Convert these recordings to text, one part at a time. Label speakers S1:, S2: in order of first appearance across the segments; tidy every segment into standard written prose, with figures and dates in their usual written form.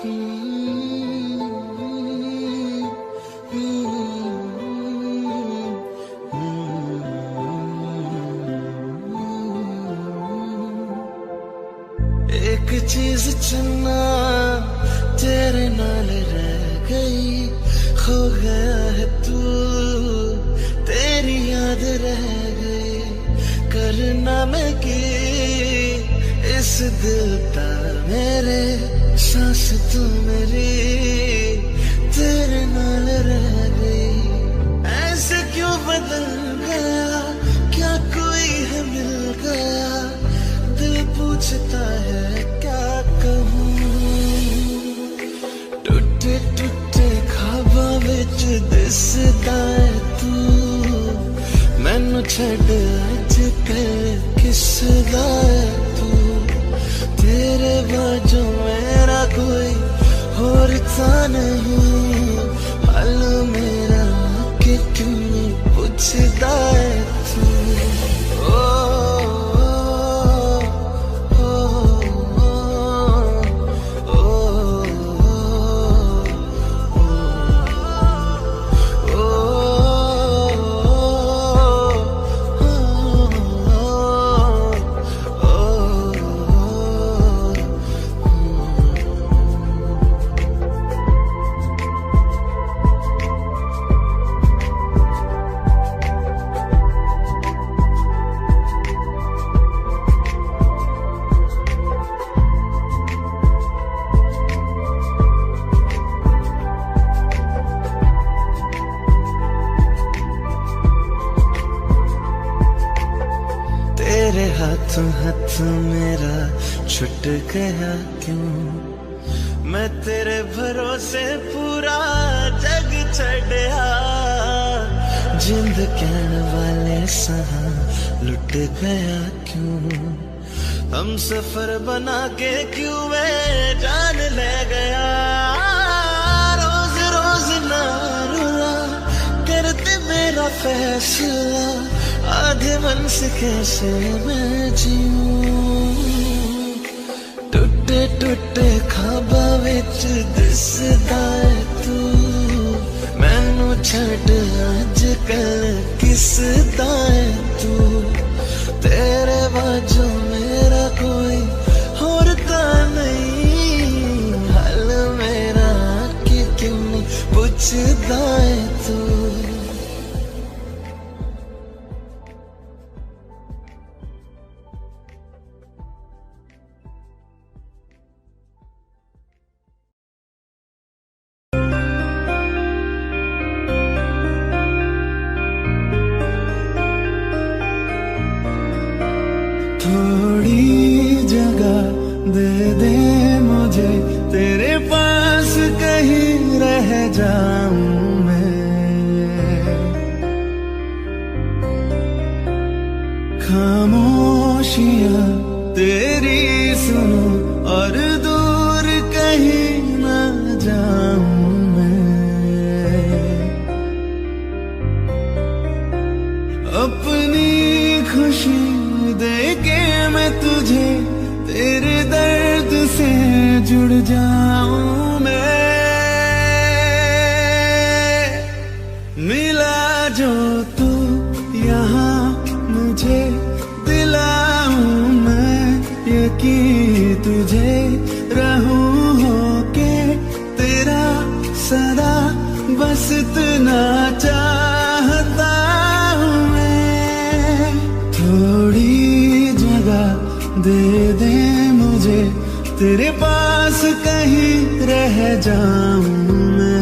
S1: एक चीज चुनना तेरे नाल रह गई, खो गया है तू, तेरी याद रह गई। करना मैं की इस दिल का मेरे, सांस तू मेरी तेरे नाल रह गई। ऐसे क्यों बदल गया, क्या कोई है मिल गया, दिल पूछता है क्या कहूँ। टूटे टूटे ख्वाबां विच दिसदा है तू, मैनू छड्ड अज कल किसदा है तू। तेरे बाजू मेरा कोई होर था नहीं, हाल मेरा कि क्यों पूछदा है तू। तेरे हाथों हाथ मेरा छुट गया क्यों, मैं तेरे भरोसे पूरा जग छड़िया। जिंद कहने वाले सहा लुट गया क्यों, हम सफर बना के क्यों वे जान ले गया। रोज रोज ना रुला करते मेरा फैसला, आधे मन से कैसे मैं जीऊं। टूटे टूटे ख्वाबां विच दिसदा है तू, मैनू छड्ड अज कल किसदा है तू। तेरे बाजू मेरा कोई होर तां नहीं, हाल मेरा कि क्यों पुछदा है तू।
S2: थोड़ी जगह दे दे मुझे, तेरे पास कहीं रह जाऊं मैं। खामोशियां तेरी सुनो और दूर कहीं ना जाऊं मैं। अपनी खुशी देके मैं तुझे तेरे दर्द से जुड़ जाऊं मैं। मिला जो तू यहाँ मुझे दिलाऊं मैं यकीन तुझे, रहूं होके तेरा सदा, बस इतना चाहता हूं मैं। थोड़ी जगह दे दे मुझे, तेरे पास कहीं रह जाऊं मैं।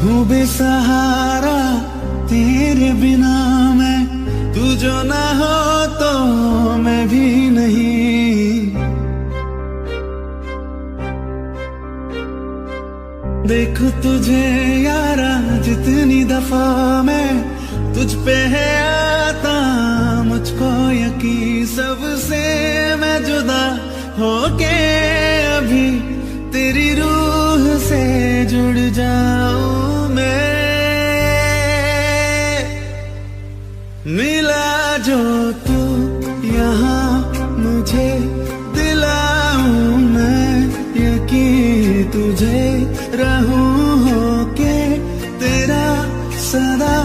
S2: हूँ बेसहारा तेरे बिना मैं, तू जो ना हो तो मैं भी नहीं। देखो तुझे यारा जितनी दफा मैं तुझ पे है आता, मुझको यकीन सबसे मैं जुदा जो तू यहाँ मुझे दिलाऊं मैं यकीन तुझे रहूं होके तेरा सदा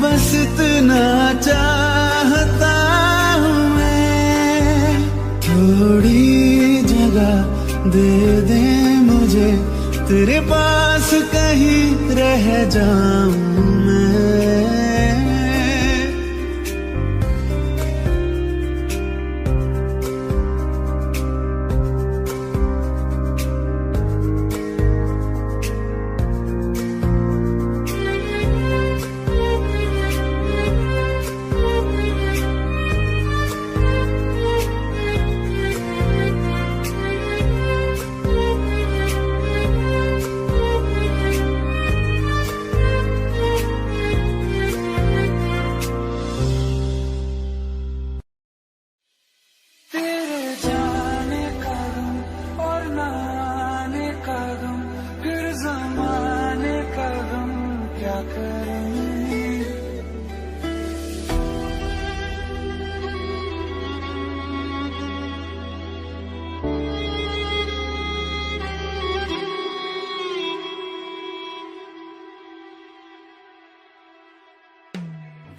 S2: बस इतना चाहता हूँ मैं। थोड़ी जगह दे दे मुझे तेरे पास कहीं रह जाऊं मैं।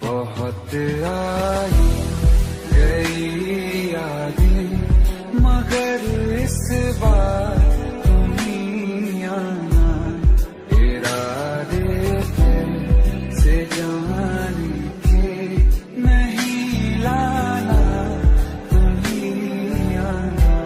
S1: बहुत आई गई यादें मगर इस बार तुम ही आना। इरादे से जान के नहीं लाना, तुम ही आना।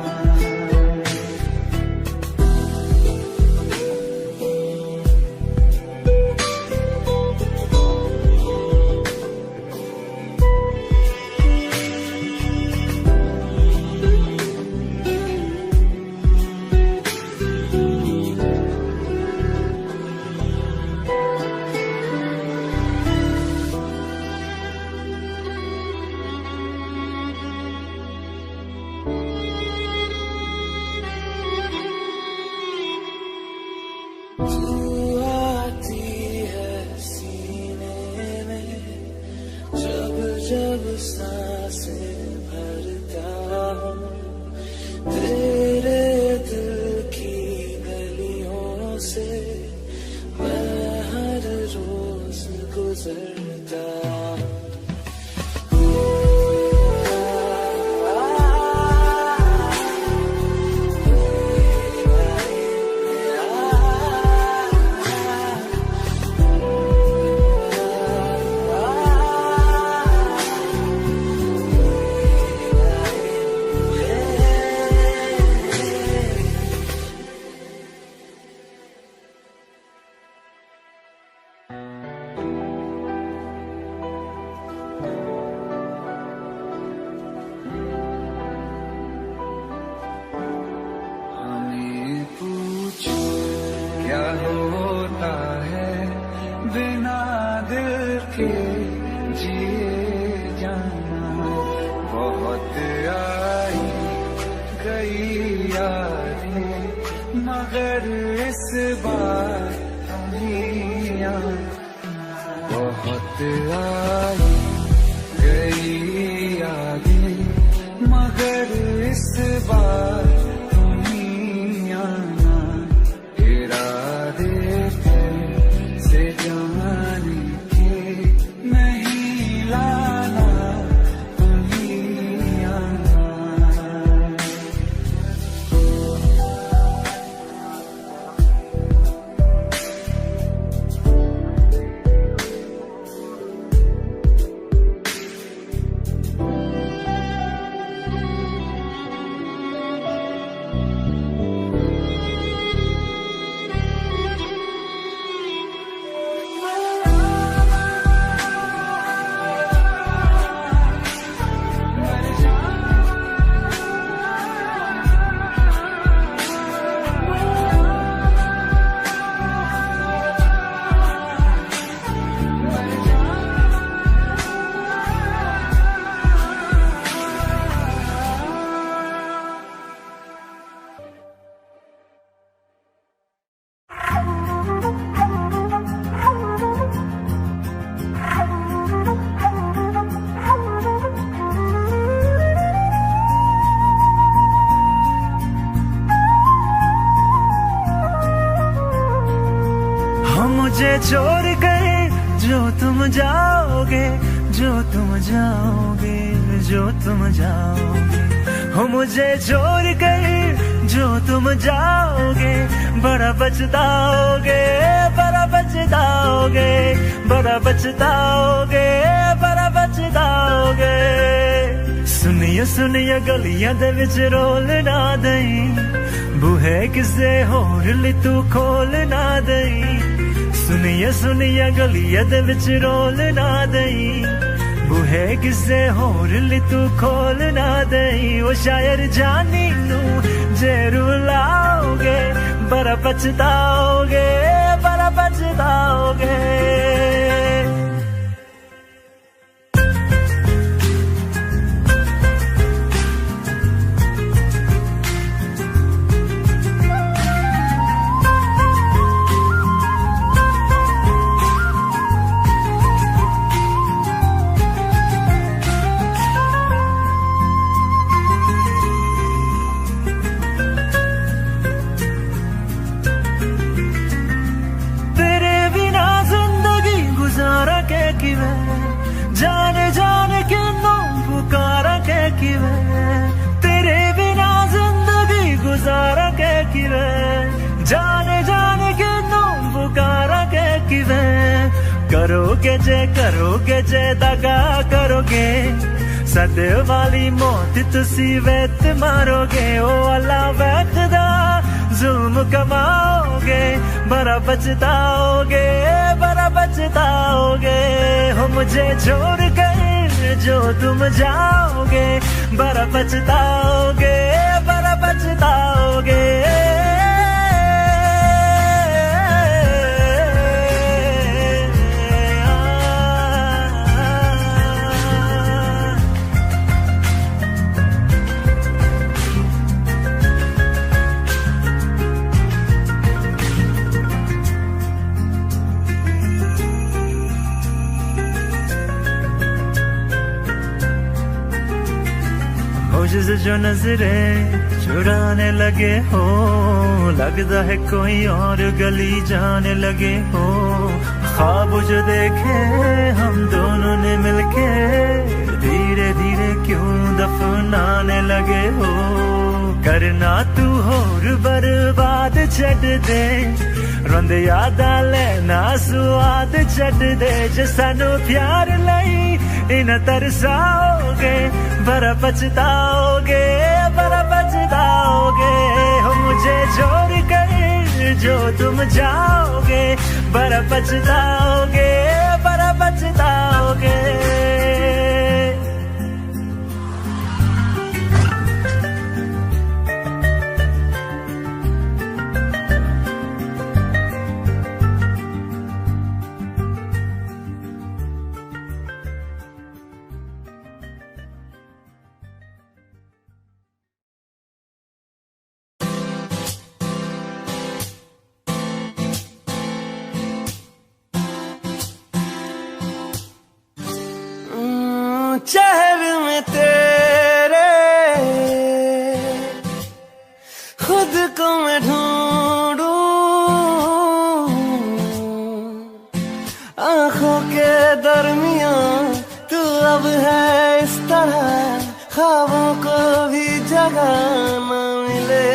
S2: जब सांसें भरता हूँ तेरे दिल की गलियों से मैं हर रोज गुजरता हूँ। क्या होता है बिना दिल के जिए जाना। बहुत आई गई यादें मगर इस बार तुम ही आना। बहुत आई गई यादें मगर इस बार तुम ही आना। से जान के नहीं लाना, तुम ही आना। छोड़ कर जो तुम जाओगे, जो तुम जाओगे, जो तुम जाओगे, हो मुझे छोड़ कर जो तुम जाओगे, बड़ा पछताओगे, बड़ा पछताओगे, बड़ा पछताओगे, बड़ा पछताओगे। सुनिए सुनिए गलियां दे विच रोल ना दई, बूहे किसे होर ली तू खोल ना दई। सुनिए सुनिए गलियां दे विच रोल ना दई, बूहे किसे होर ली तू खोल ना दई। ओ शायर जानी नू जे रुलाओगे, बड़ा पछताओगे, बड़ा पछताओगे। जाने जाने किन्नों पुकारा के किवे, तेरे बिना जिंदगी गुजारा के किवे। जाने जाने किन्नों पुकारा के किवे, करोगे जे दगा करोगे, सदे वाली मौत तुसी वेत मारोगे। ओ अल्लाह वैखदा जुल्म कमाओगे, बड़ा पछताओगे, बड़ा पछताओगे। हो मुझे छोड़ कर जो तुम जाओगे, बड़ा पछताओगे, बड़ा पछताओगे। से जो नजरे चुराने लगे हो, लगता है कोई और गली जाने लगे हो। ख्वाब जो देखे हम दोनों ने मिलके, धीरे धीरे क्यों दफनाने लगे हो। करना तू होर बर्बाद छड़ दे, रोंदे यादां लेना स्वाद छड़ दे। जे सानू प्यार लई इन तरसाओगे, बड़ा पछताओगे, बड़ा पछताओगे। हो मुझे छोड़ कर जो तुम जाओगे, बड़ा पछताओगे, बड़ा पछताओगे। चेहरे में तेरे खुद को मैं ढूंढूं, आंखों के दरमियान तू अब है इस तरह, ख्वाबों को भी जगह न मिले।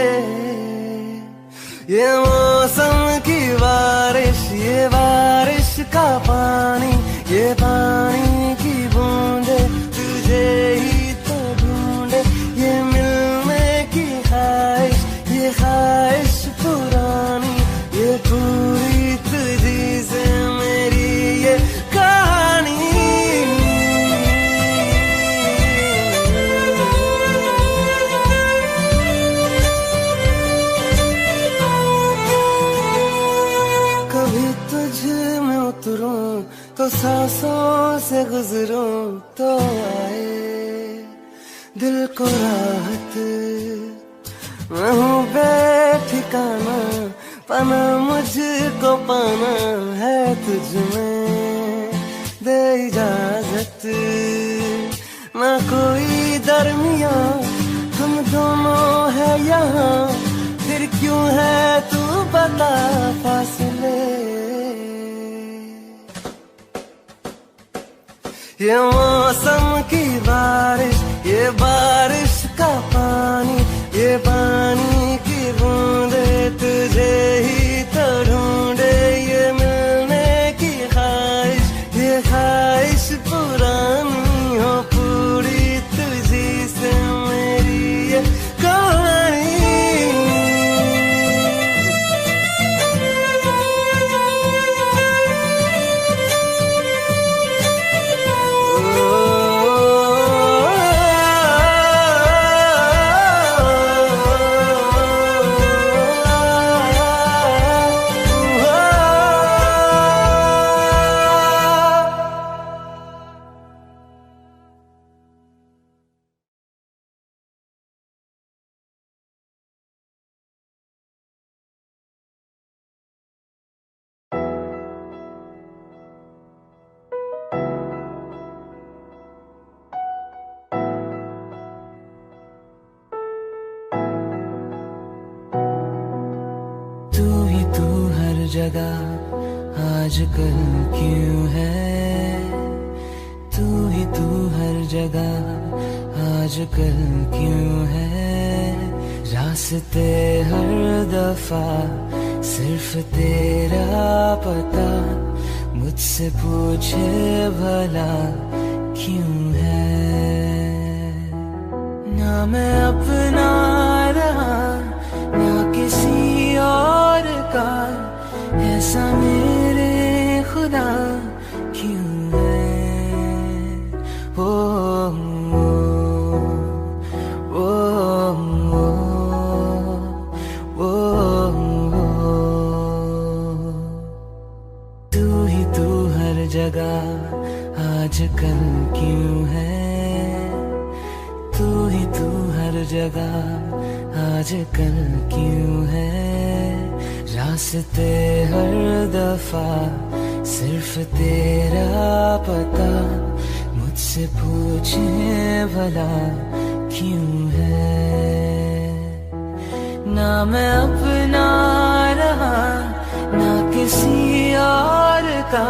S2: ये मौसम की बारिश, ये बारिश का पानी, ये पानी की बूंदे तुझे ही तो ढूंढे। ये मिलने की ख्वाहिश, ये ख्वाहिश पुरानी, ये पूरी तुझी से मेरी ये कहानी। कभी तुझ में उतरूं तो सांसों से गुजरूं तो आए दिल को राहत। मैं हूँ बेठिकाना, पाना मुझको पाना है तुझ में, दे इजाजत। ना कोई दरमिया हम दोनों है यहाँ, फिर क्यों है तू बता फासले। ये मौसम की बारिश, ये बारिश का पानी, ये पानी की बूंदे तुझे ही तो ढूंढे। ये मिलने की ख्वाहिश, ये ख्वाहिश पुरानी हो पूरी तुझी से मेरी ये कहानी। जगह आजकल क्यों है, तू ही तू हर जगह आजकल क्यों है। रास्ते हर दफा सिर्फ तेरा पता, मुझसे पूछे भला क्यों है। ना मैं अपना रहा ना किसी और का, ऐसा मेरे खुदा क्यों है। ओ, ओ, ओ, ओ, तू ही तू हर जगह आजकल क्यों है, तू ही तू हर जगह आजकल क्यों है। रास्ते हर दफा सिर्फ तेरा पता, मुझसे पूछे भला क्यों है। ना मैं अपना रहा ना किसी और का,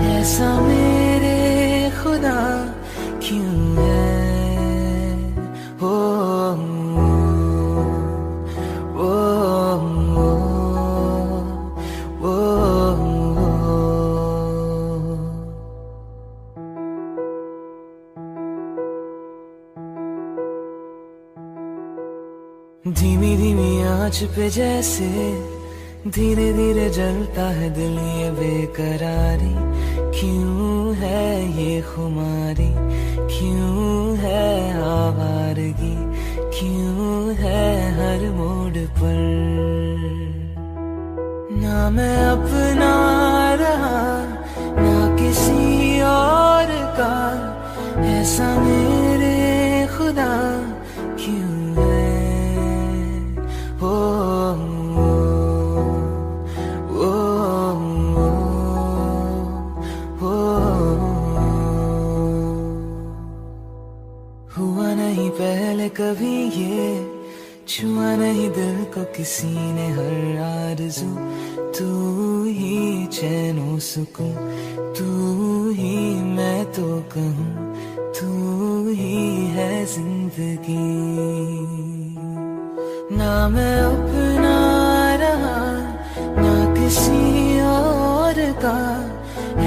S2: ऐसा मेरे खुदा क्यों है। ओ, धीमी धीमी आंच पे जैसे धीरे धीरे जलता है दिल, ये बेकरारी क्यों है, ये खुमारी क्यों है, आवारगी क्यों है हर मोड़ पर। ना मैं अपना रहा ना किसी और का, ऐसा मेरे खुदा क्यों है। ओ, ओ, ओ, ओ, हुआ नहीं पहले कभी ये, छुआ नहीं दिल को किसी ने हर आरज़ू। तू ही चैनो सुकून, तू ही मैं तो कहूँ, तू ही है जिंदगी। ना मैं अपना रहा ना किसी और का,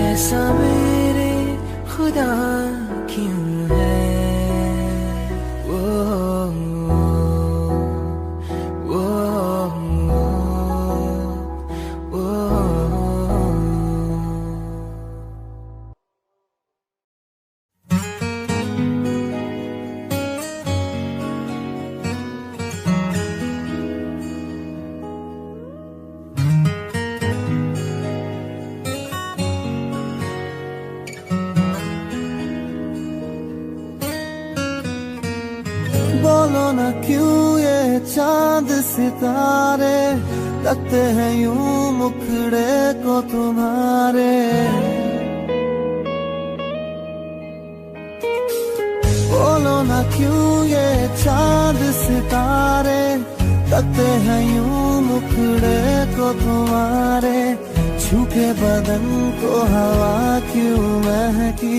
S2: ऐसा मेरे खुदा क्यों है। ओ, ओ, ओ, बोलो ना क्यों ये चांद सितारे लगते हैं यूं मुखड़े को तुम्हारे। बोलो ना क्यों ये चांद सितारे लगते हैं यूं मुखड़े को तुम्हारे। छूके बदन को हवा क्यों महकी,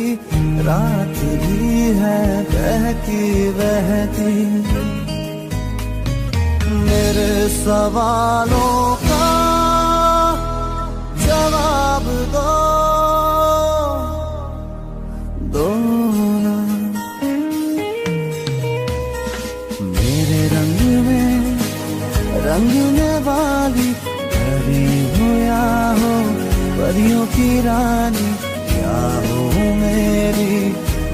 S2: रात भी है बहती बहती। मेरे सवालों का जवाब दो ना। मेरे रंगने वाली परी हो या हो परियों की रानी, क्या हो मेरी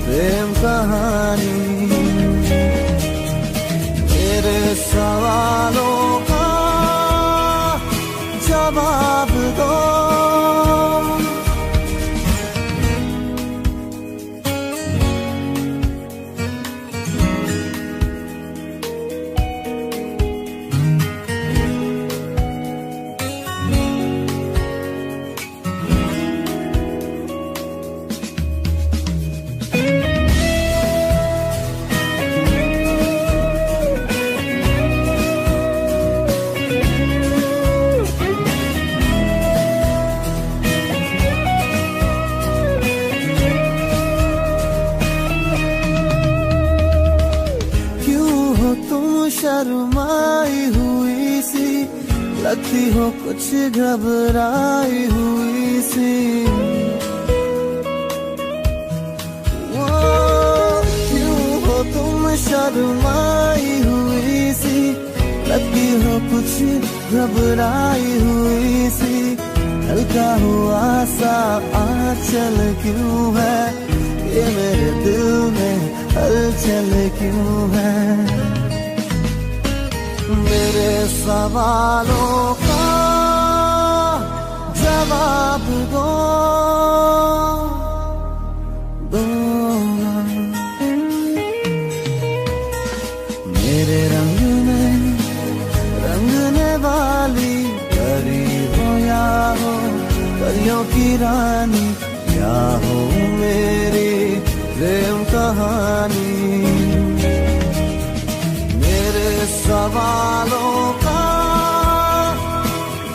S2: प्रेम कहानी। मेरे सवालों का जवाब दो। शर्माई हुई सी लगती हो, कुछ घबराई हुई सी। क्यों हो तुम शर्माई हुई सी लगती हो, कुछ घबराई हुई सी। हल्का हुआ सा आंचल क्यों है, ये मेरे दिल में हलचल क्यों है। मेरे सवालों का जवाब दो ना। मेरे रंगने वाली परी हो या हो परियों की रानी, क्या हो मेरी प्रेम कहानी। सवालों का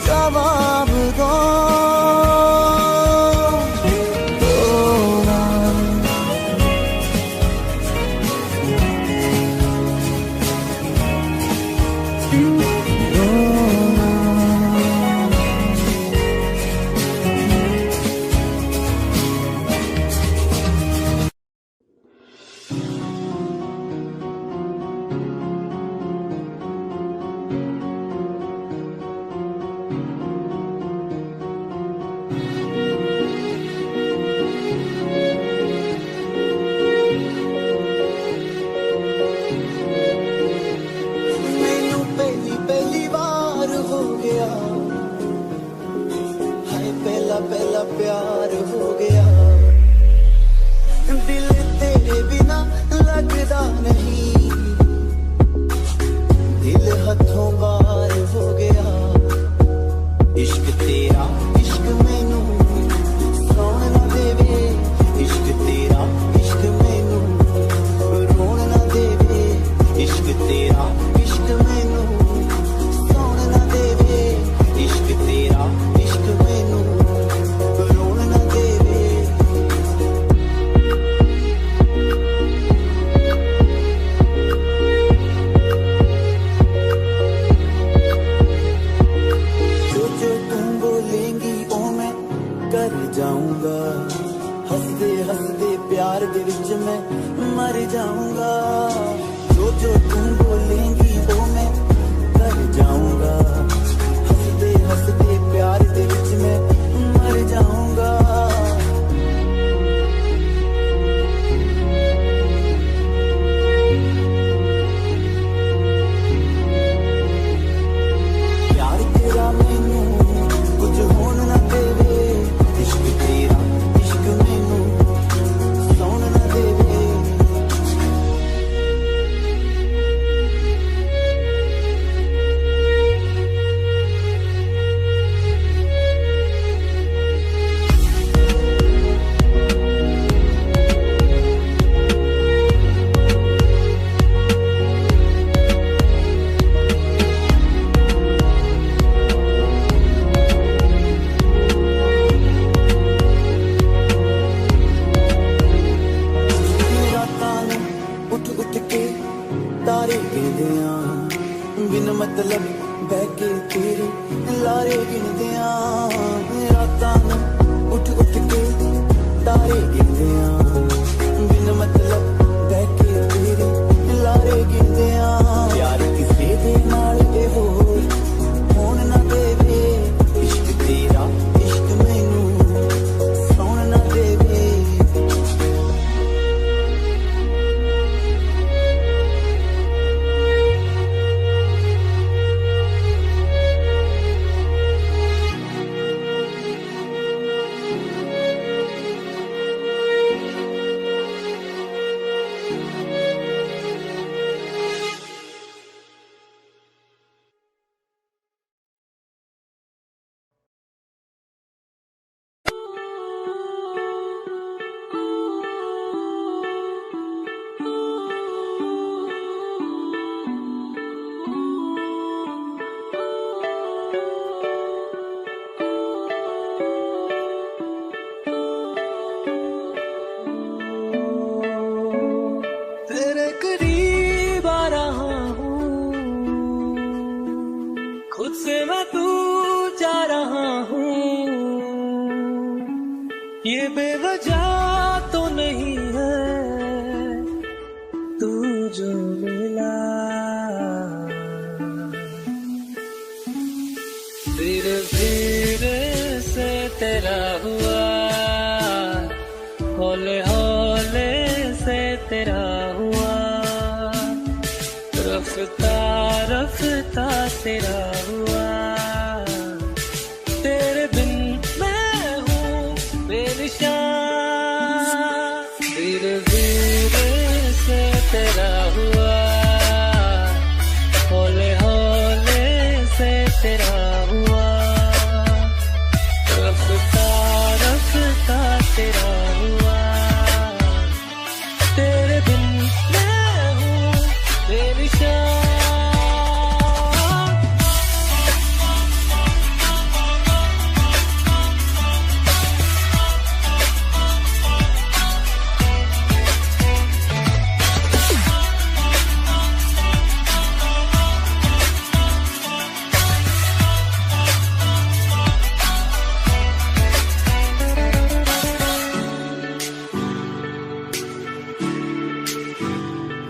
S2: जवाब दो ना। पहला प्यार हो गया, दिल तेरे बिना लगदा नहीं, दिल हथों बार हो गया। इश्क तेरा इश्क मैनू सौण ना देवे, इश्क तेरा इश्क मैनू रोण ना देवे। इश्क तेरा इश्क मैनू सौण ना देवे, इश्क तेरा इश्क मैनू रोण ना देवे। जो तुम बोलेंगी ओ मैं कर जाऊंगा, हंसदे हंसदे प्यार दे विच मैं मर जाऊंगा। जो तुम बोलेंगी ओ मैं कर जाऊंगा, हंसदे हंसदे प्यार दे विच मैं मर जाऊंगा। प्यार तेरा मैनू कुछ होन ना देवे, इश्क तेरा इश्क मैनू सौण ना देवे।
S3: मतलब बह के तेरे लारे गिनदे रातां नूं उठ उठ के तारे गिनदे बिन मतलब बह के तेरे लारे गिनदे प्यार किसे दे नाल ए होर होण ना देवे इश्क तेरा इश्क मैनू सौण ना देवे
S2: खुद से मैं दूर जा रहा हूँ, ये बेवजह तो नहीं है तू जो मिला। धीरे धीरे से तेरा हुआ, हौले हौले से तेरा हुआ, रफ्ता रफ्ता तेरा हुआ। तेरे बिन मैं हूँ बेनिशान। धीरे धीरे से तेरा हुआ, हौले हौले से तेरा हुआ, रफ्ता रफ्ता तेरा हुआ। तेरे बिन मैं हूँ बेनिशान।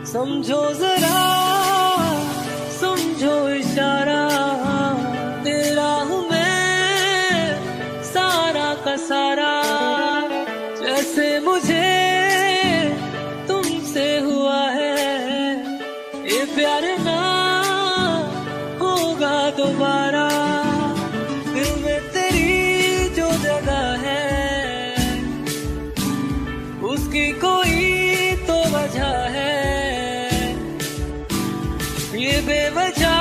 S2: समझो जरा, समझो इशारा, तेरा हूँ मैं सारा का सारा। जैसे मुझे तुमसे हुआ है, ये प्यार ना होगा दोबारा। दिल में तेरी जो जगह है, उसकी कोई तो वजह है। ये बेवजह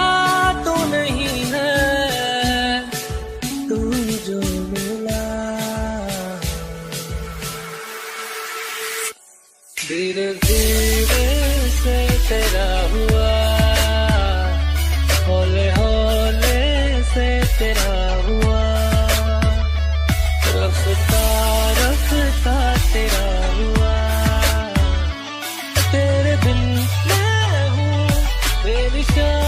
S2: तो नहीं है तू जो मिला। धीरे धीरे से तेरा हुआ, हौले हौले से तेरा हुआ, रफ्ता रफ्ता तेरा हुआ। तेरे बिन मैं हूँ बेनिशान।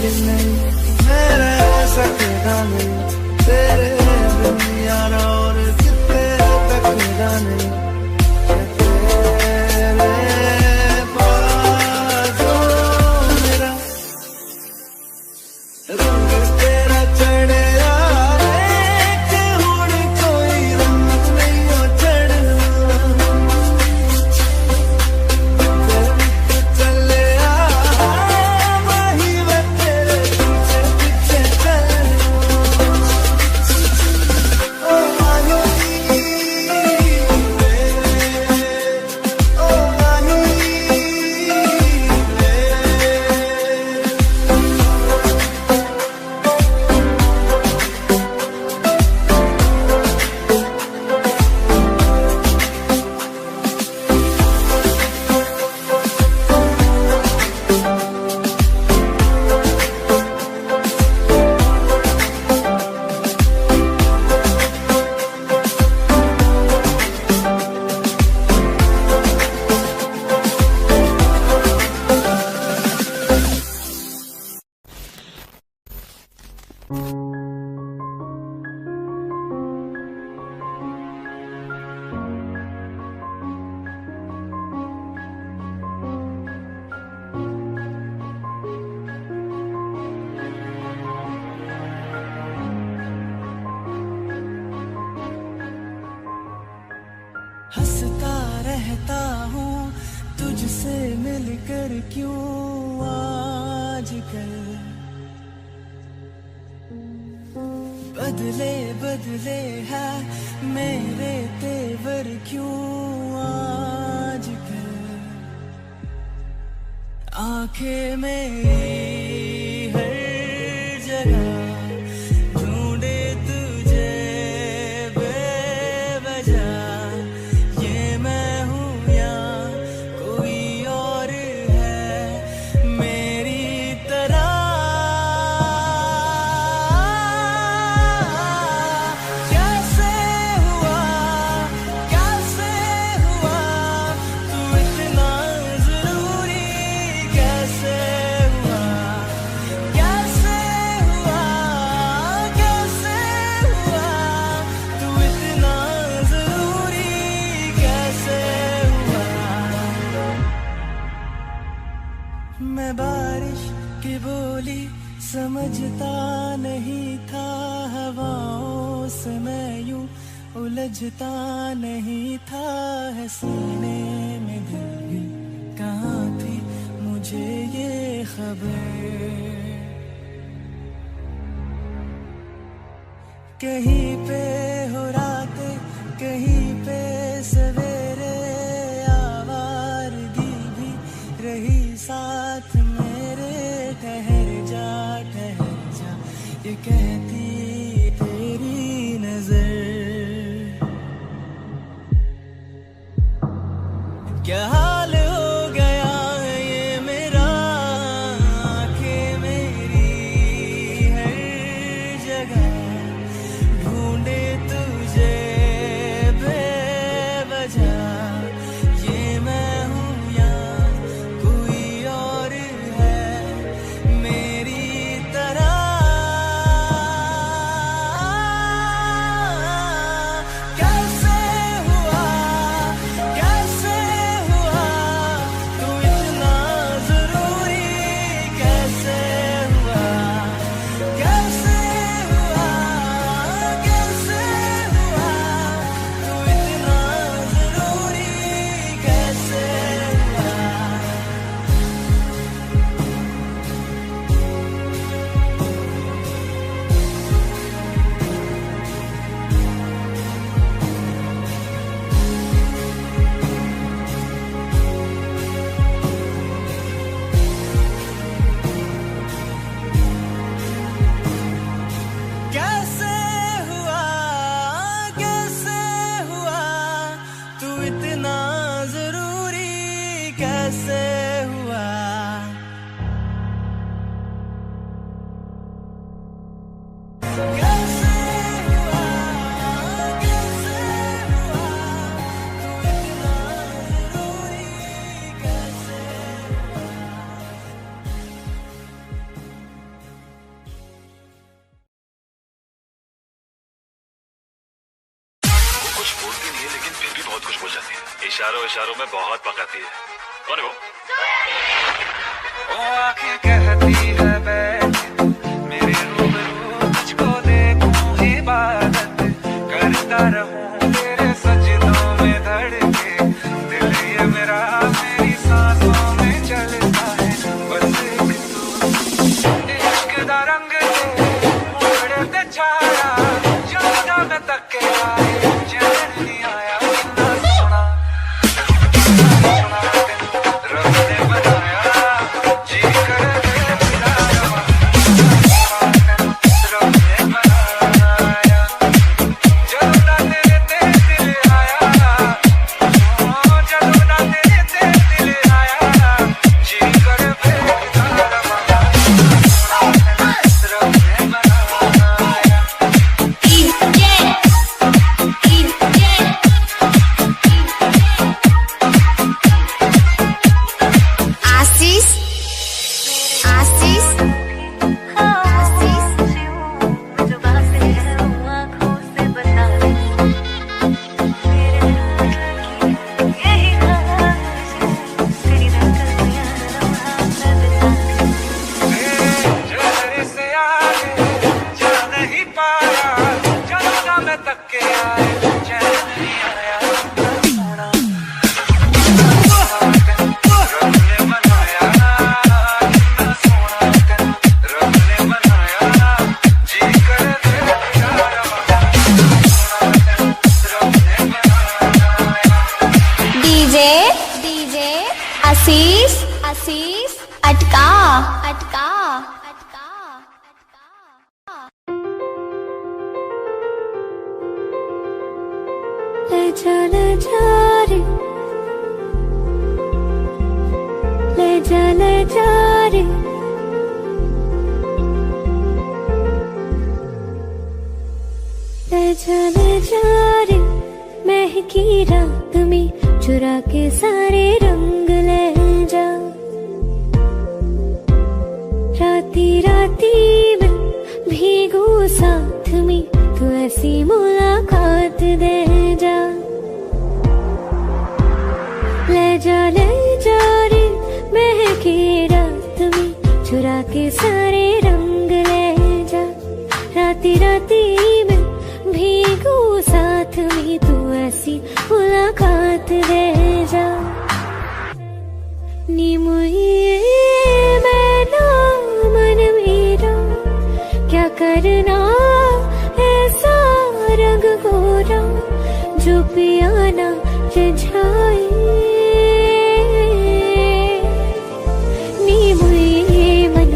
S3: नहीं मैं रह सकता नहीं तेरे बिन यारा और कितने तक जाने तेरे बाजों मेरा रंग तेरा चढ़े कोई रंग नहीं हो चले वही वे तेरे पीछे पीछे चले ओ आनी ओ आनी हंसता रहता हूँ तुझसे मिलकर क्यों आजकल बदले बदले है मेरे तेवर क्यों आजकल आंखें मेरी हर जगह ढूंढे तुझे बेवजह ये मैं हूँ या कोई और है मेरी तरह कैसे हुआ तू इतना जरूरी कैसे हुआ तू इतना जरूरी कैसे हुआ मैं बारिश की बोली समझता नहीं था हवाओं से मैं यूं उलझता नहीं था है सीने में दिल भी कहाँ थी मुझे ये खबर कहीं पे हो रातें कहीं पे सवेरे आवारगी भी रही साथ मेरे ठहर जा ये कहती तेरी नजर क्या हाल हो गया ये मेरा आंखें मेरी हर जगह ढूंढे तुझे बेवजह ये मैं हूँ या कोई और है मेरी तरह
S4: कुछ बोलती नहीं है लेकिन फिर भी बहुत कुछ बोल जाती है। इशारों इशारों में बहुत पकाती है। कौन है वो?
S1: ओ आंखें कहती है बैठ मेरे रूबरू तुझको देखूं इबादत करता रहूं तेरे सजदों में धड़के दिल ये मेरा मेरी सांसों में चलता है बस एक तू इश्क दा रंग दे मुंडे ते छाया जोदा मैं तके आए चैन नहीं आया कितना सोना रब ने बनाया जी कर दे तेरा रवा रब ने बनाया जदों दा तेरे ते दिल आया जदों दा तेरे ते दिल आया जी कर दे तेरा रवा रब ने बनाया
S5: आशीष आशीष आशीष जो बातें हैं वो आँखों से बता दे यही ख्वाहिश तेरी धड़कनियाँ लम्हा मैं बिता
S1: जहर से आगे जा नहीं पाया जहाँ मैं तक के आए चैन नहीं आया सोना रब ने बनाया कितना सोना रब ने बनाया जी कर दे तेरा रवा रब ने बनाया
S5: डीजे डीजे आशीष आशीष अटका अटका अटका ले जा रे ले जा रे ले जा रे महकी रात में चुरा के सारे रंग ले जा राती राती में भीगू साथ में तू ऐसी मुलाकात दे जा ले जा रे महकी रात में चुरा के सारे रंग ले जा राती राती में भीगू साथ में तू ऐसी मुलाकात दे जा नी मुझे मैना मन मेरा क्या करना ऐसा रंग गोरा जो पियाना रिझाए नी मुझे मन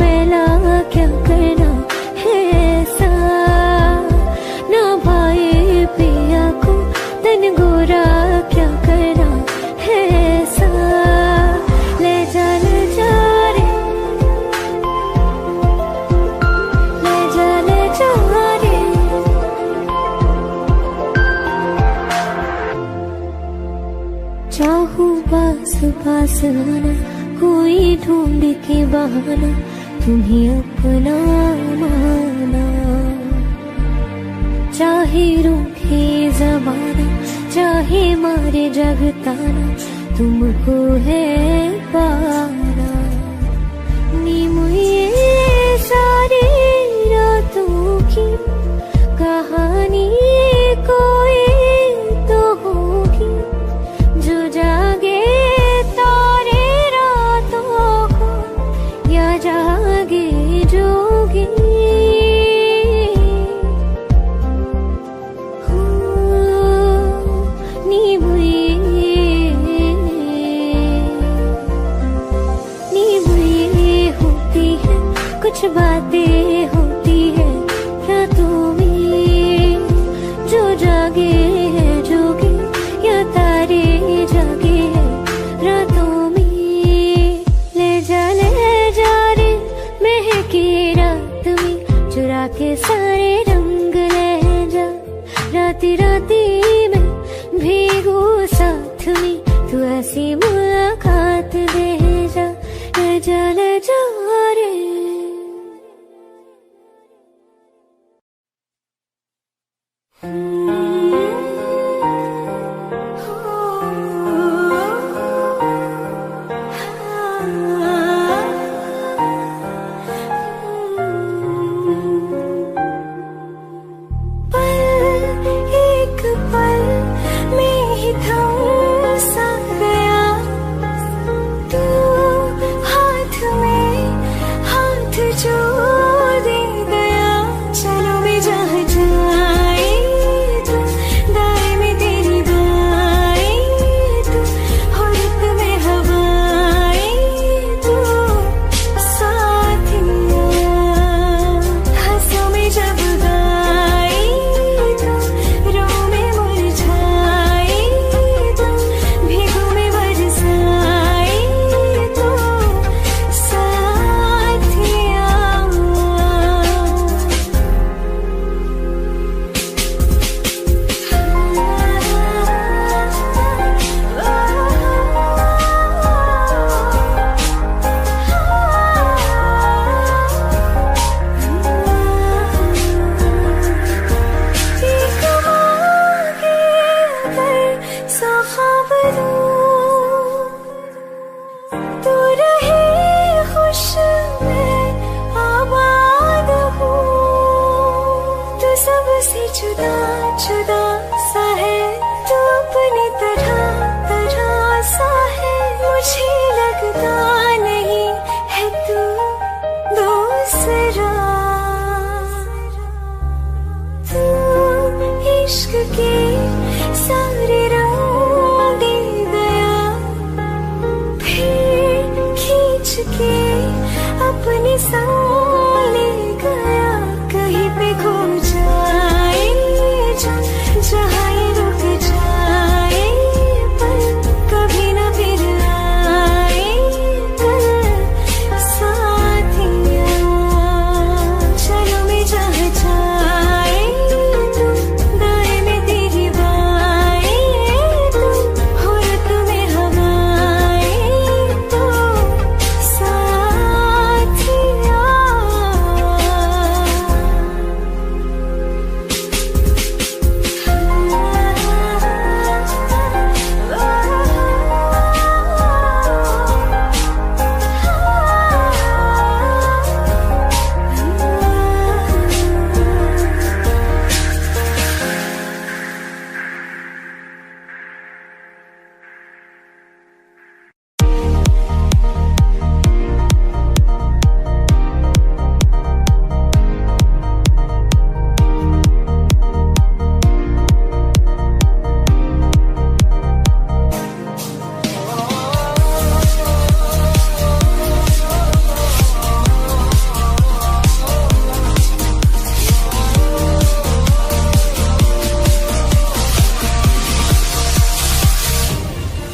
S5: मैला क्या करना है ऐसा ना भाई पिया को तन गोरा क्या करना है ऐसा ले जा रे ले जा रे चाहूं पास पास आना कोई ढूंढ के बहाना तुम्हें अपना माना चाहे रूठे जमाना चाहे मारे जगताना तुमको है पाना नी मुझे सारी रातों की कहानी कोई तो होगी जो जागे तारे रातों को या जागे जोगी नी बुई होती है कुछ बातें होती है रातों में जो जागे है जोगी या तारे जागे है रातों में ले जा रे महकी रात में चुरा के सारे रंग ले जा राती राती में भीगू साथ में तू ऐसी मुलाकात दे जा ले जा रे
S2: Hmm.
S5: अपने संग ले गया, कहीं पे खो जाए जहाँ ये रुक जाए, पर कभी न फिर आए कल साथिया। चलो मैं जहाँ जाए तुम, दाएं में तेरी बाएं तुम, हो रत में हवाएं तो साथिया।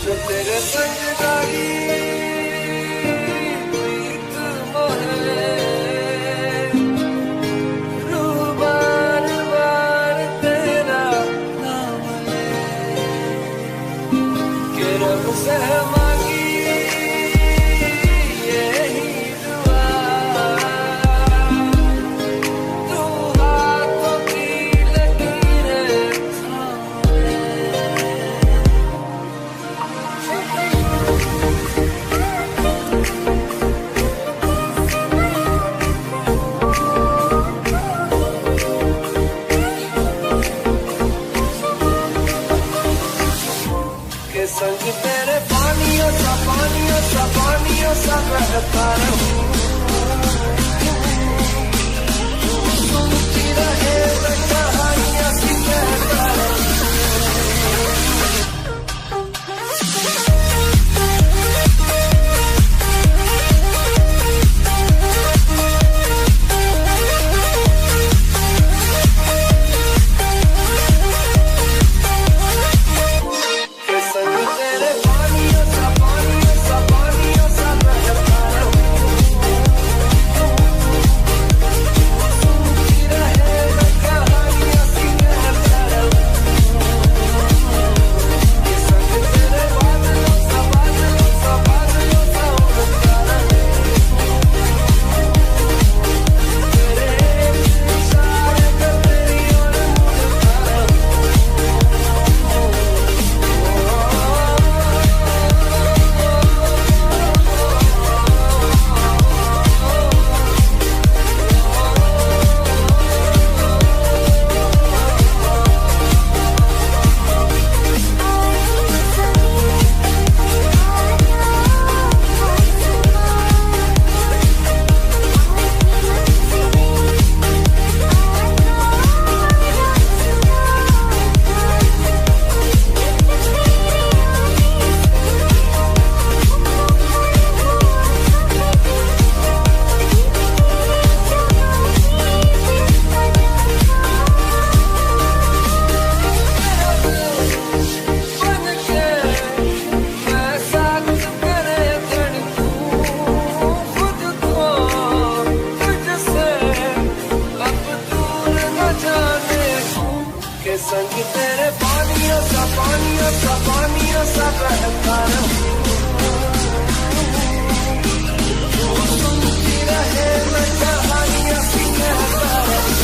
S3: जो तेरे संग गाड़ी प्रीत मोहे, रूह बार बार तेरा नाम ले, के रब से मांगी यही दुआ, तू हाथों की लकीरें थाम ले। के संग तेरे पानियों सा बहता रहूं, सुनती रहे मैं कहानियां सी कहता रहूं। के संग तेरे पानियों सा बहता रहूं, सुनती रहे मैं कहानियां सी कहता रहूं। के संग तेरे बादलों सा उड़ता रहूं, तेरे इशारे पे तेरी ओर मुड़ता रहूं। बन के मैं साथ तेरे धड़कूं, खुद को तुझसे अब दूर न जाने दूं। के संग तेरे पानियों सा बहता रहूं, सुनती रहे मैं कहानियां सी कहता रहूं।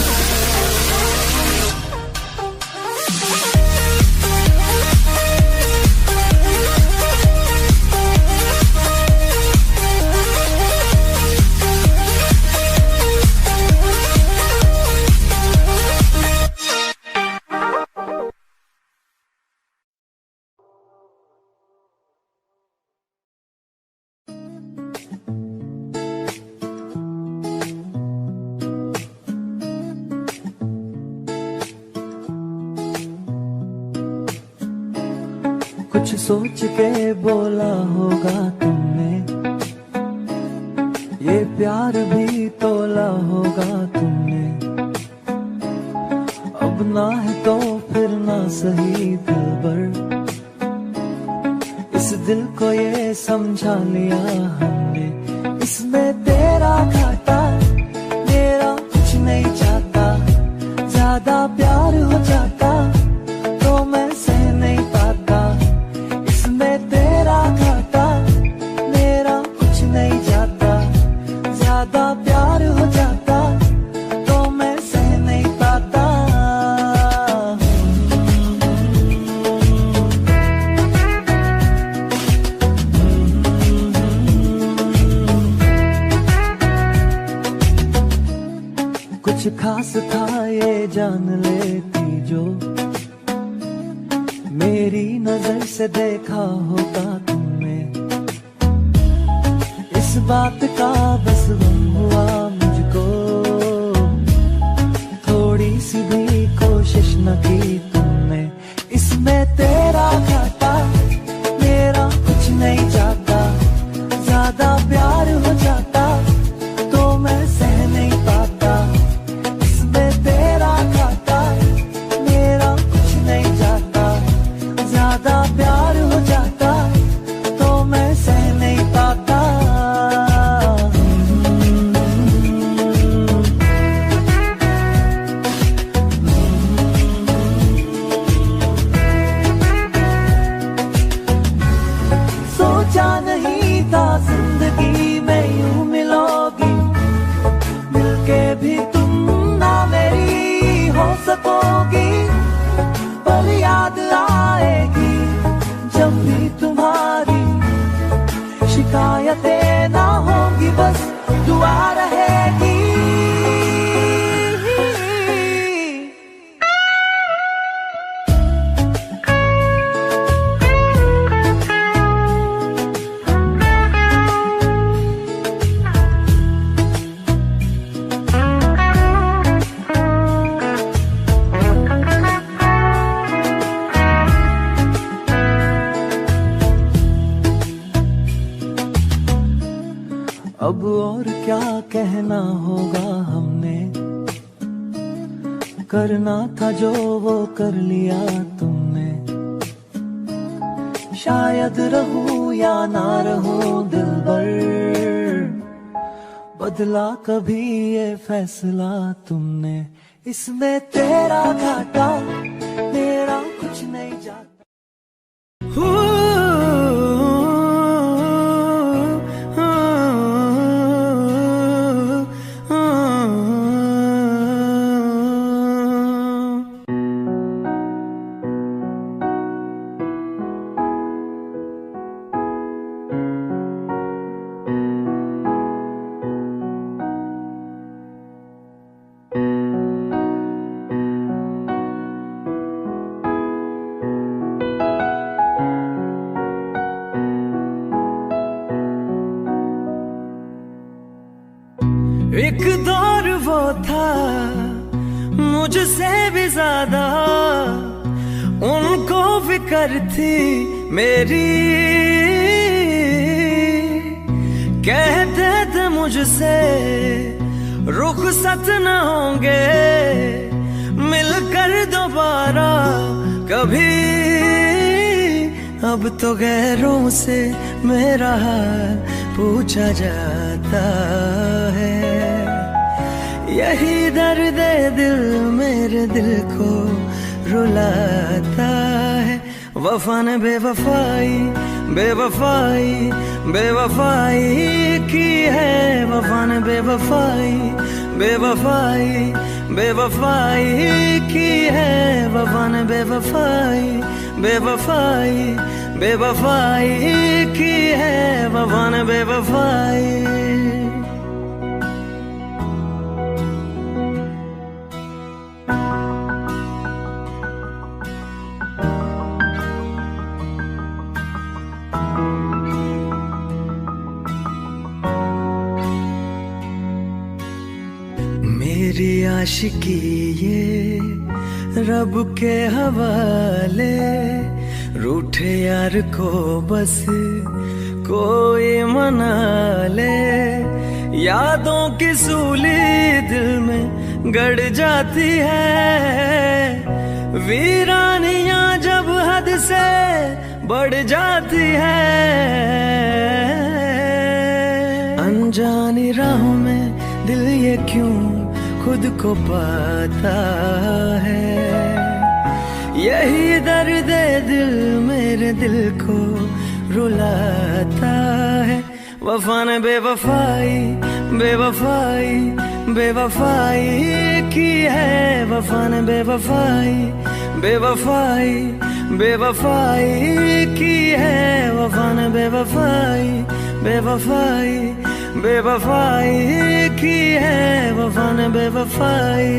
S2: कुछ सोच के बोला होगा तुमने, ये प्यार भी तोला होगा तुमने, अब ना है तो फिर ना सही दिलबर। इस दिल को ये समझा लिया हमने, इसमें तेरा घाटा मेरा कुछ नहीं चाहता। ज्यादा प्यार हो जाता तो मैं सह नहीं पाता, इसमें तेरा घाटा मेरा कुछ नहीं जाता। ज्यादा प्यार हो जाता तो मैं सह नहीं पाता। कुछ खास था ये जान लेती जो, मेरी नजर से देखा होता तुमने। इस बात का बस गम हुआ मुझको, थोड़ी सी भी कोशिश न की तुमने। इसमें तेरा घाटा मेरा कुछ नहीं जाता। ज्यादा प्यार हो जाता तो मैं सह नहीं पाता, इसमें तेरा घाटा मेरा कुछ नहीं जाता। ज्यादा प्यार हो जाता तो मैं सह नहीं पाता। सोचा नहीं था जिंदगी में यूं मिलोगी, मिलके भी तुम ना मेरी हो सकोगी। पर याद आएगी जब भी तुम्हारी, शिकायतें ना होंगी बस दुआ रहेगी। अब और क्या कहना होगा हमने, करना था जो वो कर लिया तुमने। शायद रहूं या ना रहूं दिलबर, बदला कभी ये फैसला तुमने। इसमें तेरा घाटा मेरा कुछ नहीं जाता। एक दौर वो था मुझसे भी ज्यादा, उनको फिक्र थी मेरी। कहते थे मुझसे रुखसत न होंगे मिलकर दोबारा कभी। अब तो गैरों से मेरा हाल पूछा जाता है, यही दर्द दिल मेरे दिल को रुलाता है। वफा ने बेवफाई बेवफाई बेवफाई की है, वफा ने बेवफाई बेवफाई बेवफाई की है। वफा ने बेवफाई बेवफाई बेवफाई की है, वफा ने बेवफाई। मेरी आशिकी ये रब के हवाले, रूठे यार को बस कोई मना ले। यादों की सूली दिल में गड़ जाती है, वीरानियां जब हद से बढ़ जाती है। अनजानी राहों में दिल ये क्यों खुद को पाता है, यही दर्द दिल मेरे दिल को रुलाता है। वफा ने बेवफाई बेवफाई बेवफाई की है, वफा ने बेवफाई बेवफाई बेवफाई की है, वफा ने बेवफाई बेवफाई बेवफाई की है, वफा ने बेवफाई।